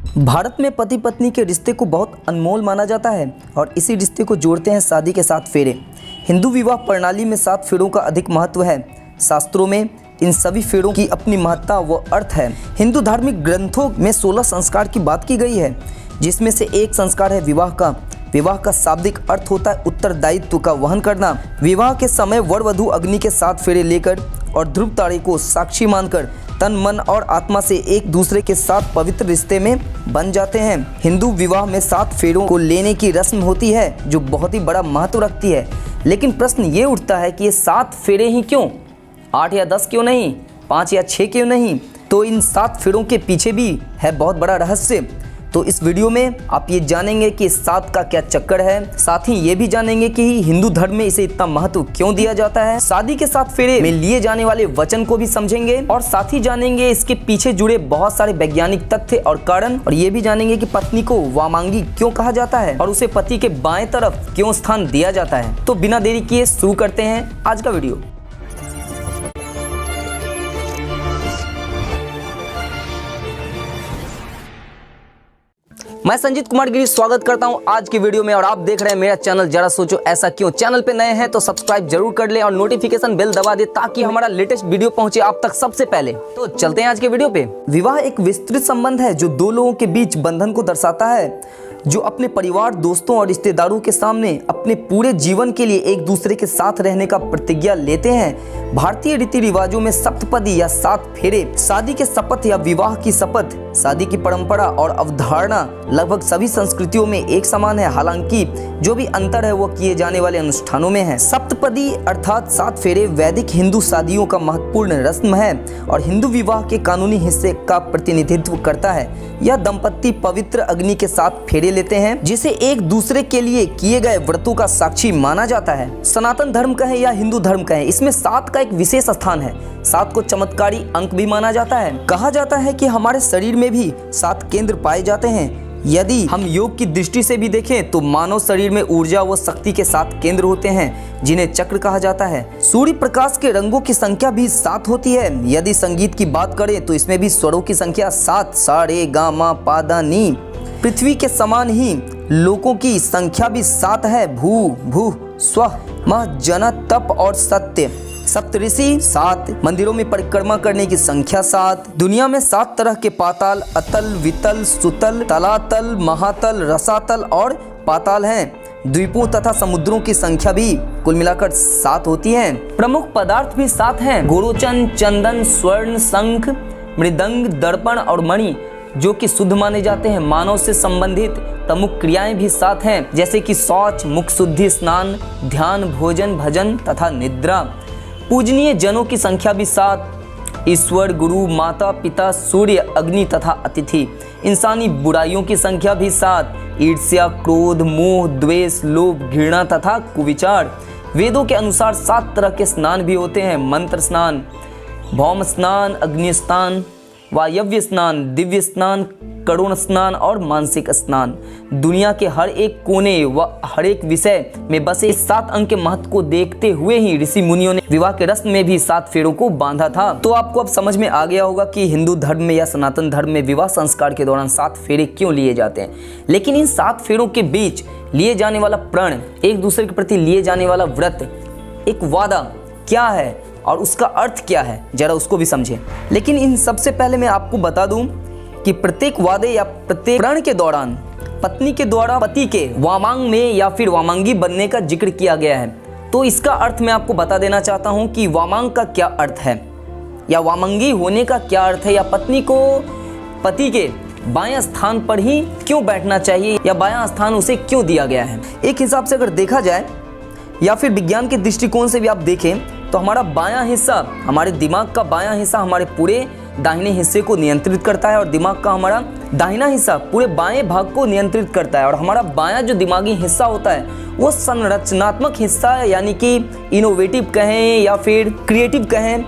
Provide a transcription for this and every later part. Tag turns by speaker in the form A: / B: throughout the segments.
A: भारत में पति पत्नी के रिश्ते को बहुत अनमोल माना जाता है और इसी रिश्ते को जोड़ते हैं शादी के 7 फेरे। हिंदू विवाह प्रणाली में 7 फेरों का अधिक महत्व है। शास्त्रों में इन सभी फेरों की अपनी महत्ता व अर्थ है। हिंदू धार्मिक ग्रंथों में 16 संस्कार की बात की गई है, जिसमें से एक संस्कार है विवाह का। विवाह का शाब्दिक अर्थ होता है उत्तरदायित्व का वहन करना। विवाह के समय वर वधू अग्नि के 7 फेरे लेकर और ध्रुव तारे को साक्षी मानकर तन मन और आत्मा से एक दूसरे के साथ पवित्र रिश्ते में बन जाते हैं। हिंदू विवाह में 7 फेरों को लेने की रस्म होती है, जो बहुत ही बड़ा महत्व रखती है। लेकिन प्रश्न ये उठता है कि ये 7 फेरे ही क्यों, 8 या 10 क्यों नहीं, 5 या 6 क्यों नहीं? तो इन 7 फेरों के पीछे भी है बहुत बड़ा रहस्य। तो इस वीडियो में आप ये जानेंगे कि 7 का क्या चक्कर है, साथ ही ये भी जानेंगे कि हिंदू धर्म में इसे इतना महत्व क्यों दिया जाता है। शादी के 7 फेरे में लिए जाने वाले वचन को भी समझेंगे और साथ ही जानेंगे इसके पीछे जुड़े बहुत सारे वैज्ञानिक तथ्य और कारण, और ये भी जानेंगे कि पत्नी को वामांगी क्यों कहा जाता है और उसे पति के बाएं तरफ क्यों स्थान दिया जाता है। तो बिना देरी किए शुरू करते हैं आज का वीडियो। मैं संजीत कुमार गिरी स्वागत करता हूं आज की वीडियो में, और आप देख रहे हैं मेरा चैनल जरा सोचो ऐसा क्यों। चैनल पे नए हैं तो सब्सक्राइब जरूर कर लें और नोटिफिकेशन बेल दबा दें ताकि हमारा लेटेस्ट वीडियो पहुंचे आप तक सबसे पहले। तो चलते हैं आज के वीडियो पे। विवाह एक विस्तृत संबंध है जो 2 लोगों के बीच बंधन को दर्शाता है, जो अपने परिवार, दोस्तों और रिश्तेदारों के सामने अपने पूरे जीवन के लिए एक दूसरे के साथ रहने का प्रतिज्ञा लेते हैं। भारतीय रीति रिवाजों में सप्तपदी या 7 फेरे शादी के शपथ या विवाह की शपथ, शादी की परंपरा और अवधारणा लगभग सभी संस्कृतियों में एक समान है। हालांकि जो भी अंतर है वो किए जाने वाले अनुष्ठानों में है। सप्तपदी अर्थात 7 फेरे वैदिक हिंदू शादियों का महत्वपूर्ण रस्म है और हिंदू विवाह के कानूनी हिस्से का प्रतिनिधित्व करता है। यह दंपत्ति पवित्र अग्नि के 7 फेरे लेते हैं, जिसे एक दूसरे के लिए किए गए व्रतों का साक्षी माना जाता है। सनातन धर्म कहें या हिंदू धर्म कहें, इसमें 7 का एक विशेष स्थान है। 7 को चमत्कारी अंक भी माना जाता है। कहा जाता है कि हमारे शरीर में भी 7 केंद्र पाए जाते हैं। यदि हम योग की दृष्टि से भी देखें तो मानव शरीर में ऊर्जा व शक्ति के 7 केंद्र होते हैं, जिन्हें चक्र कहा जाता है। सूर्य प्रकाश के रंगों की संख्या भी 7 होती है। यदि संगीत की बात करें तो इसमें भी स्वरों की संख्या 7, सा रे गा मा पा धा नी। पृथ्वी के समान ही लोकों की संख्या भी 7 है। भू भू स्वः मह जन तप और सत्य। सप्तऋषि 7, मंदिरों में परिक्रमा करने की संख्या 7। दुनिया में 7 तरह के पाताल, अतल, वितल, सुतल, तलातल, महातल, रसातल और पाताल हैं। द्वीपों तथा समुद्रों की संख्या भी कुल मिलाकर 7 होती है। प्रमुख पदार्थ भी 7 हैं। गोरोचन, चंदन, स्वर्ण, शंख, मृदंग, दर्पण और मणि, जो कि शुद्ध माने जाते हैं। मानव से संबंधित प्रमुख क्रियाएं भी 7 हैं, जैसे कि शौच, मुख शुद्धि, स्नान, ध्यान, भोजन, भजन तथा निद्रा। पूजनीय जनों की संख्या भी 7, ईश्वर, गुरु, माता पिता, सूर्य, अग्नि तथा अतिथि। इंसानी बुराइयों की संख्या भी 7, ईर्ष्या, क्रोध, मोह, द्वेष, लोभ, घृणा तथा कुविचार। वेदों के अनुसार 7 तरह के स्नान भी होते हैं। मंत्र स्नान, भौम स्नान, अग्नि स्नान, वायव्य स्नान, दिव्य स्नान, करुण स्नान और मानसिक स्नान। दुनिया के हर एक कोने व हर एक विषय में बसे इस 7 अंक के महत्व को देखते हुए ही ऋषि मुनियों ने विवाह के रस्म में भी 7 फेरों को बांधा था। तो आपको अब समझ में आ गया होगा कि हिंदू धर्म में या सनातन धर्म में विवाह संस्कार के दौरान 7 फेरे क्यों लिए जाते हैं। लेकिन इन 7 फेरों के बीच लिए जाने वाला प्रण, एक दूसरे के प्रति लिए जाने वाला व्रत, एक वादा क्या है और उसका अर्थ क्या है, जरा उसको भी समझें। लेकिन इन सबसे पहले मैं आपको बता दूं कि प्रत्येक वादे या प्रत्येक प्रण के दौरान पत्नी के द्वारा पति के वामांग में या फिर वामांगी बनने का जिक्र किया गया है। तो इसका अर्थ मैं आपको बता देना चाहता हूं कि वामांग का क्या अर्थ है या वामांगी होने का क्या अर्थ है, या पत्नी को पति के बायां स्थान पर ही क्यों बैठना चाहिए या बायां स्थान उसे क्यों दिया गया है। एक हिसाब से अगर देखा जाए या फिर विज्ञान के दृष्टिकोण से भी आप देखें तो हमारा बायां हिस्सा, हमारे दिमाग का बायां हिस्सा हमारे पूरे दाहिने हिस्से को नियंत्रित करता है और दिमाग का हमारा दाहिना हिस्सा पूरे बाएं भाग को नियंत्रित करता है। और हमारा बायां जो दिमागी हिस्सा होता है वो संरचनात्मक हिस्सा है, यानी कि इनोवेटिव कहें या फिर क्रिएटिव कहें,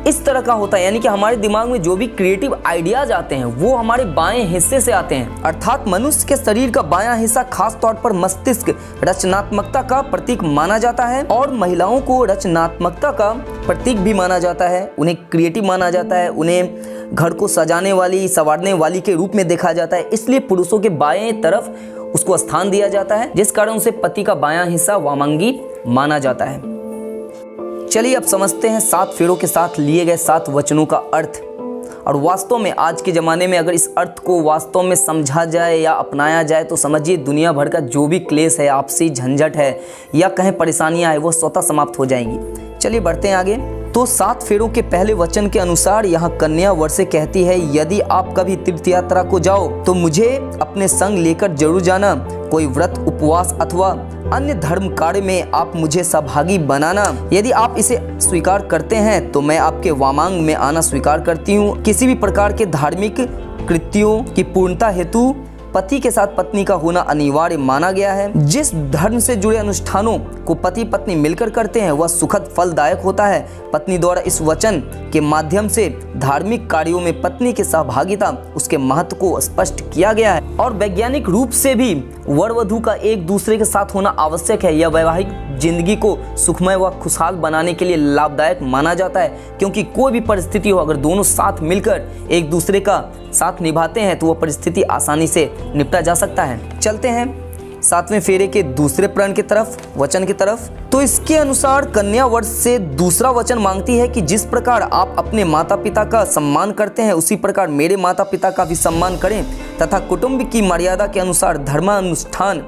A: इस तरह का होता है, यानी कि हमारे दिमाग में जो भी क्रिएटिव आइडियाज आते हैं वो हमारे बाएं हिस्से से आते हैं। अर्थात मनुष्य के शरीर का बायां हिस्सा खास तौर पर मस्तिष्क रचनात्मकता का प्रतीक माना जाता है और महिलाओं को रचनात्मकता का प्रतीक भी माना जाता है, उन्हें क्रिएटिव माना जाता है, उन्हें घर को सजाने वाली, संवारने वाली के रूप में देखा जाता है। इसलिए पुरुषों के बाएं तरफ उसको स्थान दिया जाता है, जिस कारण उसे पति का बायां हिस्सा वामांगी माना जाता है। चलिए अब समझते हैं 7 फेरों के साथ लिए गए 7 वचनों का अर्थ। और वास्तव में आज के ज़माने में अगर इस अर्थ को वास्तव में समझा जाए या अपनाया जाए तो समझिए दुनिया भर का जो भी क्लेश है, आपसी झंझट है या कहीं परेशानियां है, वो स्वतः समाप्त हो जाएंगी। चलिए बढ़ते हैं आगे। तो 7 फेरों के पहले वचन के अनुसार यहाँ कन्या वर से कहती है, यदि आप कभी तीर्थ यात्रा को जाओ तो मुझे अपने संग लेकर जरूर जाना। कोई व्रत, उपवास अथवा अन्य धर्म कार्य में आप मुझे सहभागी बनाना। यदि आप इसे स्वीकार करते हैं तो मैं आपके वामांग में आना स्वीकार करती हूँ। किसी भी प्रकार के धार्मिक कृत्यों की पूर्णता हेतु पति के साथ पत्नी का होना अनिवार्य माना गया है। जिस धर्म से जुड़े अनुष्ठानों को पति पत्नी मिलकर करते हैं वह सुखद फलदायक होता है। पत्नी द्वारा इस वचन के माध्यम से धार्मिक कार्यों में पत्नी की सहभागिता, उसके महत्व को स्पष्ट किया गया है। और वैज्ञानिक रूप से भी वर वधू का एक दूसरे के साथ होना आवश्यक है। यह वैवाहिक जिंदगी को सुखमय व खुशहाल बनाने के लिए लाभदायक माना जाता है, क्योंकि कोई भी परिस्थिति हो, अगर दोनों साथ मिलकर एक दूसरे का साथ निभाते हैं तो वह परिस्थिति आसानी से निपटा जा सकता है। चलते हैं 7वें फेरे के दूसरे प्रण की तरफ, वचन की तरफ। तो इसके अनुसार कन्या वर से दूसरा वचन मांगती है कि जिस प्रकार आप अपने माता पिता का सम्मान करते हैं उसी प्रकार मेरे माता पिता का भी सम्मान करें तथा कुटुंब की मर्यादा के अनुसार धर्मानुष्ठान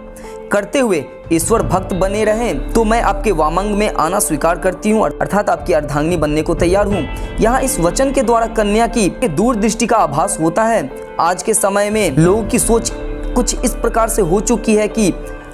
A: करते हुए ईश्वर भक्त बने रहें। तो मैं आपके वामांग में आना स्वीकार करती हूँ, अर्थात आपकी अर्धांगिनी बनने को तैयार हूँ। यहाँ इस वचन के द्वारा कन्या की दूरदृष्टि का आभास होता है। आज के समय में लोगों की सोच कुछ इस प्रकार से हो चुकी है कि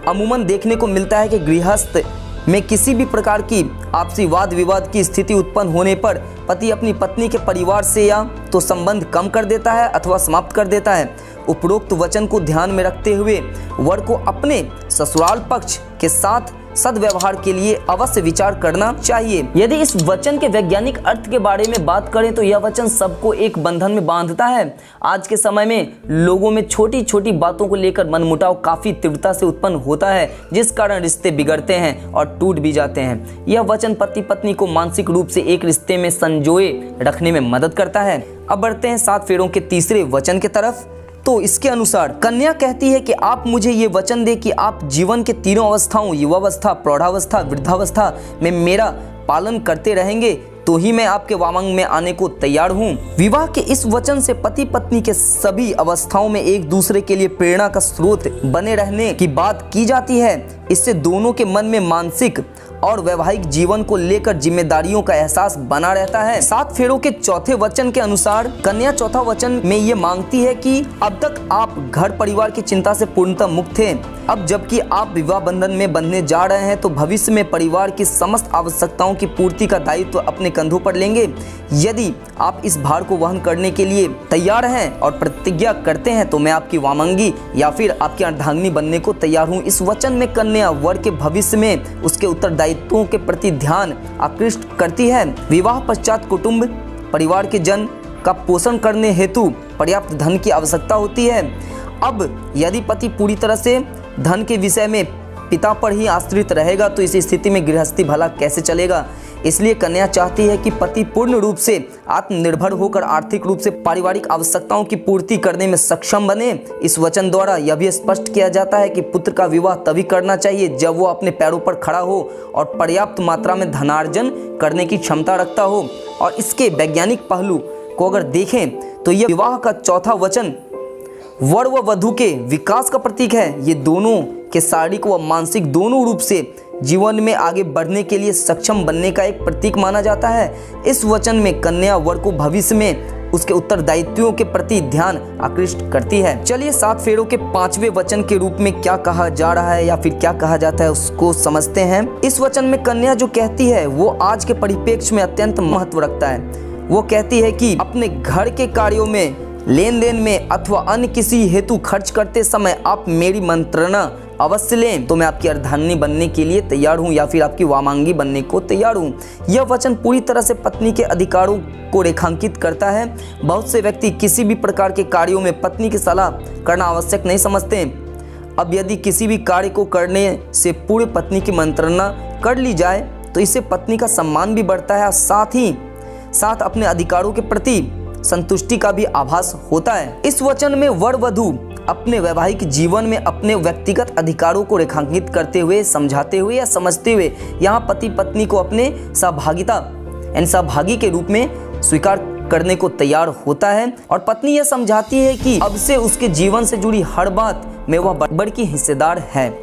A: अमूमन देखने को मिलता है कि गृहस्थ में किसी भी प्रकार की आपसी वाद विवाद की स्थिति उत्पन्न होने पर पति अपनी पत्नी के परिवार से या तो संबंध कम कर देता है अथवा समाप्त कर देता है। उपरोक्त वचन को ध्यान में रखते हुए वर को अपने ससुराल पक्ष के साथ सद्व्यवहार के लिए अवश्य विचार करना चाहिए। यदि इस वचन के वैज्ञानिक अर्थ के बारे में बात करें तो यह वचन सबको एक बंधन में बांधता है। आज के समय में लोगों में छोटी छोटी बातों को लेकर मनमुटाव काफी तीव्रता से उत्पन्न होता है, जिस कारण रिश्ते बिगड़ते हैं और टूट भी जाते हैं। यह वचन पति पत्नी को मानसिक रूप से एक रिश्ते में संजोए रखने में मदद करता है। अब बढ़ते हैं 7 फेरों के तीसरे वचन की तरफ। तो इसके अनुसार कन्या कहती है कि आप मुझे ये वचन दे कि आप जीवन के तीनों अवस्थाओं, युवावस्था, प्रौढ़ावस्था, वृद्धावस्था में मेरा पालन करते रहेंगे, तो ही मैं आपके वामांग में आने को तैयार हूँ। विवाह के इस वचन से पति पत्नी के सभी अवस्थाओं में एक दूसरे के लिए प्रेरणा का स्रोत बने रहने की बात की जाती है। इससे दोनों के मन में मानसिक और वैवाहिक जीवन को लेकर जिम्मेदारियों का एहसास बना रहता है। 7 फेरों के चौथे वचन के अनुसार कन्या चौथा वचन में ये मांगती है कि अब तक आप घर परिवार की चिंता से पूर्णतः मुक्त थे। अब जबकि आप विवाह बंधन में बंधने जा रहे हैं तो भविष्य में परिवार की समस्त आवश्यकताओं की पूर्ति का दायित्व अपने कंधों पर लेंगे। यदि आप इस भार को वहन करने के लिए तैयार हैं और प्रतिज्ञा करते हैं तो मैं आपकी वामांगी या फिर आपकी अर्धांगिनी बनने को तैयार हूँ। इस वचन में कन्या वर के भविष्य में उसके उत्तरदायित्वों के प्रति ध्यान आकृष्ट करती है। विवाह पश्चात कुटुंब परिवार के जन का पोषण करने हेतु पर्याप्त धन की आवश्यकता होती है। अब यदि पति पूरी तरह से धन के विषय में पिता पर ही आश्रित रहेगा तो इस स्थिति में गृहस्थी भला कैसे चलेगा। इसलिए कन्या चाहती है कि पति पूर्ण रूप से आत्मनिर्भर होकर आर्थिक रूप से पारिवारिक आवश्यकताओं की पूर्ति करने में सक्षम बने। इस वचन द्वारा यह भी स्पष्ट किया जाता है कि पुत्र का विवाह तभी करना चाहिए जब वो अपने पैरों पर खड़ा हो और पर्याप्त मात्रा में धनार्जन करने की क्षमता रखता हो। और इसके वैज्ञानिक पहलू को अगर देखें तो यह विवाह का चौथा वचन वर व वधू के विकास का प्रतीक है। ये दोनों के शारीरिक व मानसिक दोनों रूप से जीवन में आगे बढ़ने के लिए सक्षम बनने का एक प्रतीक माना जाता है। इस वचन में कन्या वर को भविष्य में उसके उत्तरदायित्वों के प्रति ध्यान आकृष्ट करती है। चलिए 7 फेरों के 5वें वचन के रूप में क्या कहा जा रहा है या फिर क्या कहा जाता है उसको समझते हैं। इस वचन में कन्या जो कहती है वो आज के परिप्रेक्ष्य में अत्यंत महत्व रखता है। वो कहती है कि अपने घर के कार्यों में, लेन देन में अथवा अन्य किसी हेतु खर्च करते समय आप मेरी मंत्रणा अवश्य लें तो मैं आपकी अर्धांगिनी बनने के लिए तैयार हूँ या फिर आपकी वामांगी बनने को तैयार हूँ। यह वचन पूरी तरह से पत्नी के अधिकारों को रेखांकित करता है। बहुत से व्यक्ति किसी भी प्रकार के कार्यों में पत्नी की सलाह करना आवश्यक नहीं समझते। अब यदि किसी भी कार्य को करने से पूर्व पत्नी की मंत्रणा कर ली जाए तो इससे पत्नी का सम्मान भी बढ़ता है और साथ ही साथ अपने अधिकारों के प्रति संतुष्टि का भी आभास होता है। इस वचन में वर वधू अपने वैवाहिक जीवन में अपने व्यक्तिगत अधिकारों को रेखांकित करते हुए, समझाते हुए या समझते हुए यहाँ पति पत्नी को अपने सहभागी के रूप में स्वीकार करने को तैयार होता है और पत्नी यह समझाती है कि अब से उसके जीवन से जुड़ी हर बात में वह बराबर की हिस्सेदार है।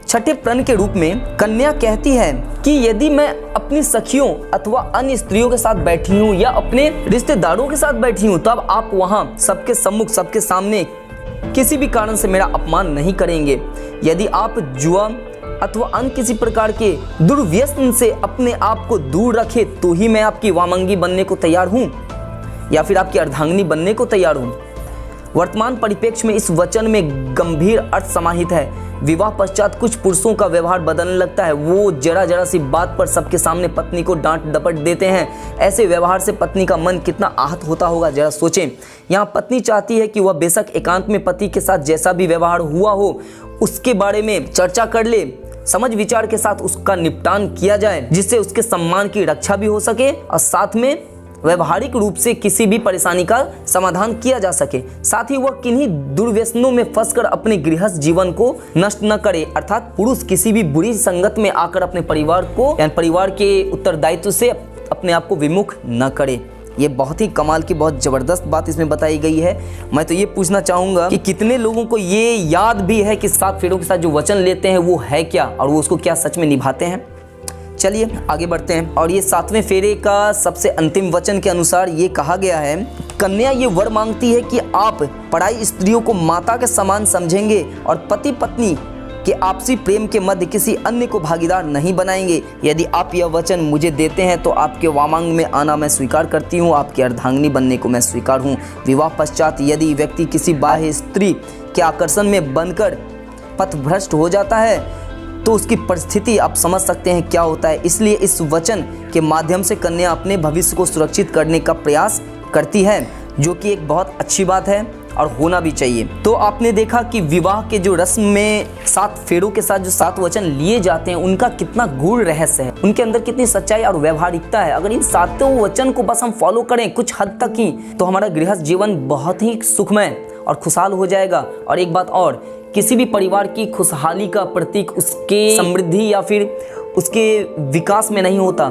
A: छठे प्रण के रूप में कन्या कहती है कि यदि मैं अपनी सखियों अथवा अन्य स्त्रियों के साथ बैठी हूँ या अपने रिश्तेदारों के साथ बैठी हूँ तब आप वहाँ सबके सम्मुख सबके सामने किसी भी कारण से मेरा अपमान नहीं करेंगे। यदि आप जुआ अथवा अन्य किसी प्रकार के दुर्व्यसन से अपने आप को दूर रखे तो ही मैं आपकी वामांगी बनने को तैयार हूँ या फिर आपकी अर्धांगिनी बनने को तैयार हूँ। वर्तमान परिप्रेक्ष्य में इस वचन में गंभीर अर्थ समाहित है। विवाह पश्चात कुछ पुरुषों का व्यवहार बदलने लगता है। वो जरा सी बात पर सबके सामने पत्नी को डांट डपट देते हैं। ऐसे व्यवहार से पत्नी का मन कितना आहत होता होगा, जरा सोचें। यहाँ पत्नी चाहती है कि वह बेशक एकांत में पति के साथ जैसा भी व्यवहार हुआ हो उसके बारे में चर्चा कर ले, समझ विचार के साथ उसका निपटान किया जाए जिससे उसके सम्मान की रक्षा भी हो सके और साथ में व्यवहारिक रूप से किसी भी परेशानी का समाधान किया जा सके। साथ ही वह किन्हीं दुर्व्यसनों में फंसकर अपने गृहस्थ जीवन को नष्ट न करे, अर्थात पुरुष किसी भी बुरी संगत में आकर अपने परिवार को यानी परिवार के उत्तरदायित्व से अपने आप को विमुख न करे। ये बहुत ही कमाल की, बहुत ज़बरदस्त बात इसमें बताई गई है। मैं तो ये पूछना चाहूँगा कि कितने लोगों को ये याद भी है कि 7 फेरों के साथ जो वचन लेते हैं वो है क्या और वो उसको क्या सच में निभाते हैं। चलिए आगे बढ़ते हैं। और ये 7वें फेरे का सबसे अंतिम वचन के अनुसार ये कहा गया है, कन्या ये वर मांगती है कि आप पराई स्त्रियों को माता के समान समझेंगे और पति पत्नी के आपसी प्रेम के मध्य किसी अन्य को भागीदार नहीं बनाएंगे। यदि आप यह वचन मुझे देते हैं तो आपके वामांग में आना मैं स्वीकार करती हूँ, आपकी अर्धांगिनी बनने को मैं स्वीकार हूँ। विवाह पश्चात यदि व्यक्ति किसी बाह्य स्त्री के आकर्षण में बनकर पथभ्रष्ट हो जाता है तो उसकी परिस्थिति आप समझ सकते हैं क्या होता है। इसलिए इस वचन के माध्यम से कन्या अपने भविष्य को सुरक्षित करने का प्रयास करती है, जो कि एक बहुत अच्छी बात है और होना भी चाहिए। तो आपने देखा कि विवाह के जो रस्म में 7 फेरों के साथ जो 7 वचन लिए जाते हैं उनका कितना गूढ़ रहस्य है, उनके अंदर कितनी सच्चाई और व्यवहारिकता है। अगर इन 7 वचन को बस हम फॉलो करें कुछ हद तक ही तो हमारा गृहस्थ जीवन बहुत ही सुखमय और खुशहाल हो जाएगा। और एक बात और, किसी भी परिवार की खुशहाली का प्रतीक उसके समृद्धि या फिर उसके विकास में नहीं होता,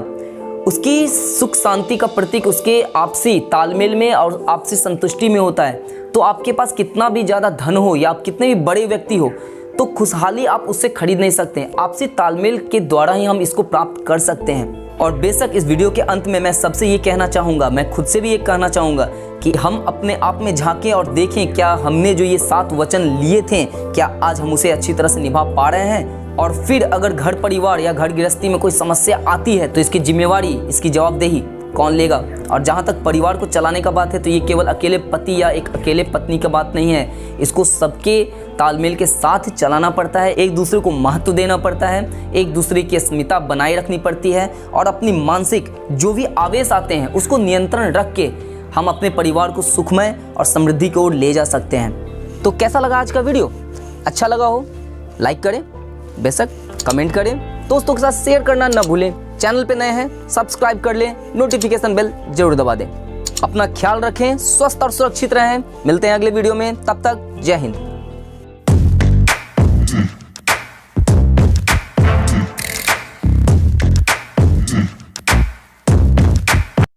A: उसकी सुख शांति का प्रतीक उसके आपसी तालमेल में और आपसी संतुष्टि में होता है। तो आपके पास कितना भी ज़्यादा धन हो या आप कितने भी बड़े व्यक्ति हो तो खुशहाली आप उससे खरीद नहीं सकते हैं। आपसी तालमेल के द्वारा ही हम इसको प्राप्त कर सकते हैं। और बेशक इस वीडियो के अंत में मैं सबसे ये कहना चाहूँगा, मैं खुद से भी ये कहना चाहूँगा कि हम अपने आप में झांकें और देखें क्या हमने जो ये 7 वचन लिए थे क्या आज हम उसे अच्छी तरह से निभा पा रहे हैं। और फिर अगर घर परिवार या घर गृहस्थी में कोई समस्या आती है तो इसकी जिम्मेवारी, इसकी जवाबदेही कौन लेगा। और जहाँ तक परिवार को चलाने का बात है तो ये केवल अकेले पति या एक अकेले पत्नी का बात नहीं है, इसको सबके तालमेल के साथ चलाना पड़ता है, एक दूसरे को महत्व देना पड़ता है, एक दूसरे की अस्मिता बनाए रखनी पड़ती है और अपनी मानसिक जो भी आवेश आते हैं उसको नियंत्रण रख के हम अपने परिवार को सुखमय और समृद्धि की ओर ले जा सकते हैं। तो कैसा लगा आज का वीडियो? अच्छा लगा हो लाइक करें, बेशक कमेंट करें, दोस्तों के साथ शेयर करना न भूलें। चैनल पे नए हैं सब्सक्राइब कर लें, नोटिफिकेशन बेल जरूर दबा दें। अपना ख्याल रखें, स्वस्थ और सुरक्षित रहें। मिलते हैं अगले वीडियो में, तब तक जय हिंद।